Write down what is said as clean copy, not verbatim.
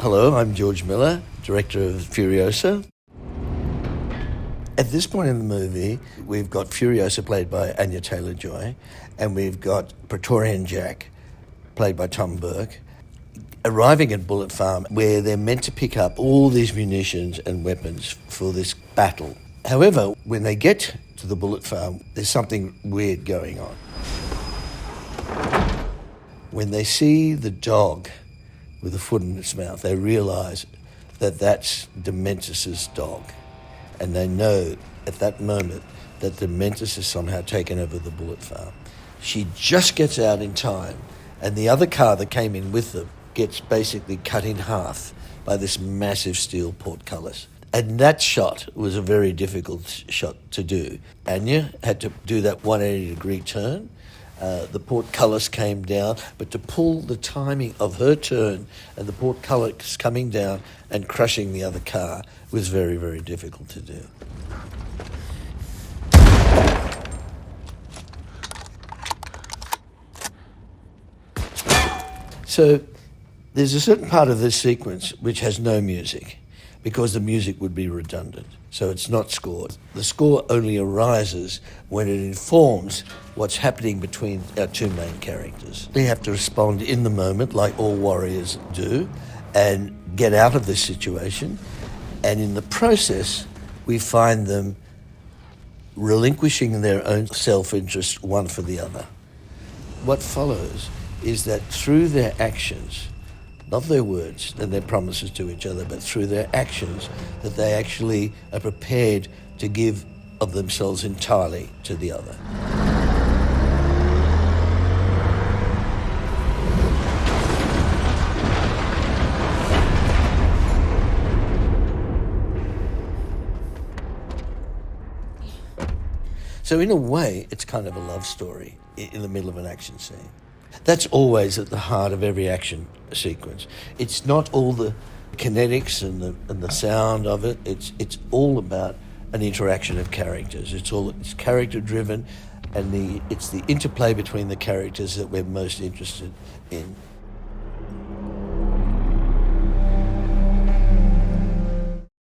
Hello, I'm George Miller, director of Furiosa. At this point in the movie, we've got Furiosa played by Anya Taylor-Joy, and we've got Praetorian Jack played by Tom Burke, arriving at Bullet Farm where they're meant to pick up all these munitions and weapons for this battle. However, when they get to the Bullet Farm, there's something weird going on. When they see the dog with a foot in its mouth, they realise that that's Dementus's dog. And they know at that moment that Dementus has somehow taken over the Bullet Farm. She just gets out in time, and the other car that came in with them gets basically cut in half by this massive steel portcullis. And that shot was a very difficult shot to do. Anya had to do that 180-degree turn. The portcullis came down, but to pull the timing of her turn and the portcullis coming down and crushing the other car was very, very difficult to do. So there's a certain part of this sequence which has no music because the music would be redundant. So it's not scored. The score only arises when it informs what's happening between our two main characters. They have to respond in the moment like all warriors do and get out of this situation. And in the process, we find them relinquishing their own self-interest one for the other. What follows is that through their actions, not their words and their promises to each other, but through their actions, that they actually are prepared to give of themselves entirely to the other. So in a way, it's kind of a love story in the middle of an action scene. That's always at the heart of every action sequence. It's not all the kinetics and the sound of it. It's all about an interaction of characters. It's character driven, and it's the interplay between the characters that we're most interested in.